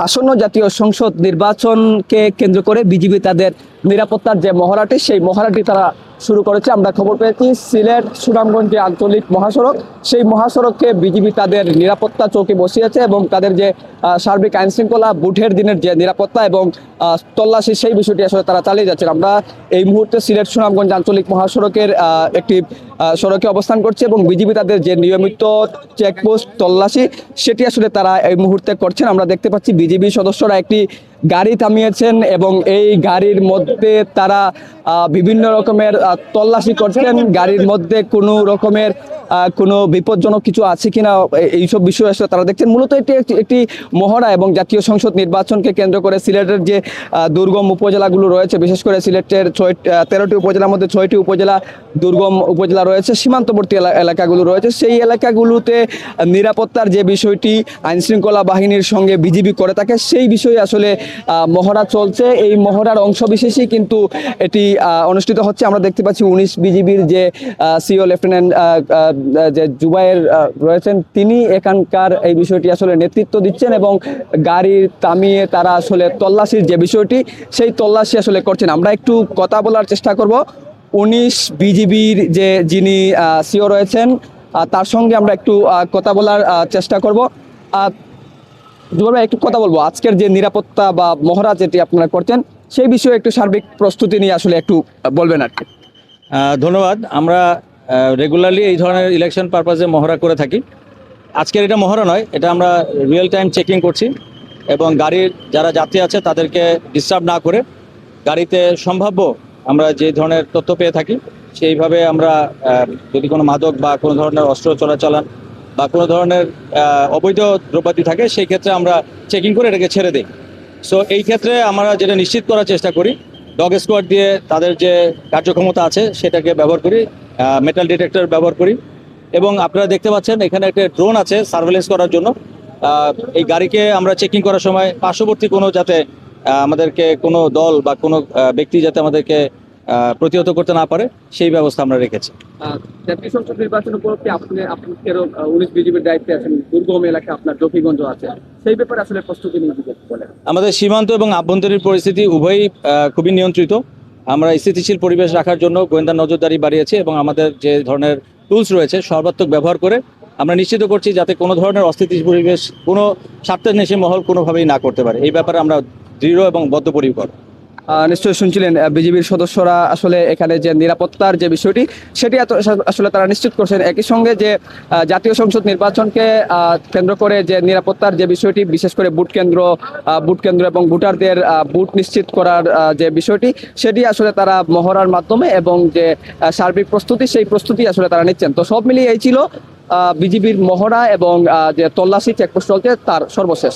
আসন্ন জাতীয় সংসদ নির্বাচনকে কেন্দ্র করে বিজিবি তাদের নিরাপত্তার যে মহড়াটি সেই মহড়াটি তারা শুরু করেছে। আমরা খবর পেয়েছি সিলেট সুনামগঞ্জ যে আঞ্চলিক মহাসড়ক সেই মহাসড়ককে বিজিবি তাদের নিরাপত্তা চৌকি বসিয়েছে এবং তাদের যে সার্বিক আইন শৃঙ্খলা বুথের দিনের যে নিরাপত্তা এবং তল্লাশি সেই বিষয়টি আসলে তারা চালিয়ে যাচ্ছেন। আমরা এই মুহূর্তে সিলেট সুনামগঞ্জ আঞ্চলিক মহাসড়কের একটি সড়কে অবস্থান করছে এবং বিজিবি তাদের যে নিয়মিত চেকপোস্ট তল্লাশি সেটি আসলে তারা এই মুহূর্তে করছেন। আমরা দেখতে পাচ্ছি বিজিবি সদস্যরা একটি গাড়ি থামিয়েছেন এবং এই গাড়ির মধ্যে তারা বিভিন্ন রকমের তল্লাশি করছেন। গাড়ির মধ্যে কোনো রকমের কোনো বিপজ্জনক কিছু আছে কিনা এইসব বিষয় আসলে তারা দেখছেন। মূলত এটি একটি মহড়া এবং জাতীয় সংসদ নির্বাচনকে কেন্দ্র করে সিলেটের যে দুর্গম উপজেলাগুলো রয়েছে, বিশেষ করে সিলেটের 13টি উপজেলার মধ্যে 6টি উপজেলা দুর্গম উপজেলা রয়েছে, সীমান্তবর্তী এলাকাগুলো রয়েছে, সেই এলাকাগুলোতে নিরাপত্তার যে বিষয়টি আইন শৃঙ্খলা বাহিনীর সঙ্গে বিজিবি করে থাকে সেই বিষয়ে আসলে মহড়া চলছে। এই মহড়ার অংশ বিশেষই কিন্তু এটি অনুষ্ঠিত হচ্ছে। আমরা দেখতে পাচ্ছি 19 বিজিবির যে সিও লেফটেন্যান্ট যে জুবায়ের রয়েছেন তিনি এখানকার এই বিষয়টি আসলে নেতৃত্ব দিচ্ছেন এবং গাড়ি থামিয়ে তারা আসলে তল্লাশির যে বিষয়টি সেই তল্লাশি আসলে করছেন। আমরা একটু কথা বলার চেষ্টা করব 19 বিজিবির যে যিনি সিও রয়েছেন তার সঙ্গে আমরা একটু কথা বলার চেষ্টা করব। জুবাইর ভাই, একটু কথা বলবো আজকের যে নিরাপত্তা বা মহড়া যেটি আপনারা করছেন সেই বিষয়ে একটু সার্বিক প্রস্তুতি নিয়ে আসলে একটু বলবেন আর কি। ধন্যবাদ। আমরা রেগুলারলি এই ধরনের ইলেকশন পারপাসে মহড়া করে থাকি। আজকের এটা মহড়া নয়, এটা আমরা রিয়েল টাইম চেকিং করছি এবং গাড়ির যারা যাত্রী আছে তাদেরকে ডিস্টার্ব না করে গাড়িতে সম্ভাব্য আমরা যে ধরনের তথ্য পেয়ে থাকি সেইভাবে আমরা যদি কোনো মাদক বা কোনো ধরনের অস্ত্র চলাচলন বা কোনো ধরনের অবৈধ দ্রব্যাদি থাকে সেই ক্ষেত্রে আমরা চেকিং করে এটাকে ছেড়ে দিই। সো এই ক্ষেত্রে আমরা যেটা নিশ্চিত করার চেষ্টা করি, ডগ স্কোয়াড দিয়ে তাদের যে কার্যক্ষমতা আছে সেটাকে ব্যবহার করি, মেটাল ডিটেক্টর ব্যবহার করি এবং আপনারা দেখতে পাচ্ছেন এখানে একটা ড্রোন আছে সার্ভেলেন্স করার জন্য। এই গাড়িকে আমরা চেকিং করার সময় পার্শ্ববর্তী কোনো যাতে আমাদেরকে কোনো দল বা কোনো ব্যক্তি যাতে আমাদেরকে প্রতিহত করতে না পারে সেই ব্যবস্থা আমরা রেখেছি। জাতীয় সংসদ নির্বাচন উপলক্ষে আপনি 19 বিজিবির দায়িত্বে আছেন, দুর্গম এলাকা আপনার জকিগঞ্জ আছে, সেই ব্যাপারে আসলে প্রস্তুতি নিয়ে বলেন। আমাদের সীমান্ত এবং আভ্যন্তরীণ পরিস্থিতি উভয়ই খুবই নিয়ন্ত্রিত। আমরা স্থিতিশীল পরিবেশ রাখার জন্য গোয়েন্দা নজরদারি বাড়িয়েছি এবং আমাদের যে ধরনের টুলস রয়েছে সর্বাত্মক ব্যবহার করে আমরা নিশ্চিত করছি যাতে কোনো ধরনের অস্থিতিশীল পরিবেশ কোনো স্বার্থান্বেষী মহল কোনোভাবেই না করতে পারে। এই ব্যাপারে আমরা দৃঢ় এবং বদ্ধপরিকর। নিশ্চয়ই শুনছিলেন বিজিবির সদস্যরা আসলে এখানে যে নিরাপত্তার যে বিষয়টি সেটি আসলে তারা নিশ্চিত করছেন। একই সঙ্গে যে জাতীয় সংসদ নির্বাচনকে কেন্দ্র করে যে নিরাপত্তার যে বিষয়টি, বিশেষ করে বুথ কেন্দ্র এবং ভোটারদের বুথ নিশ্চিত করার যে বিষয়টি সেটি আসলে তারা মহড়ার মাধ্যমে এবং যে সার্বিক প্রস্তুতি সেই প্রস্তুতি আসলে তারা নিচ্ছেন। তো সব মিলিয়ে এই ছিল বিজিবির মহড়া এবং যে তল্লাশি চেকপোস্ট চলছে তার সর্বশেষ।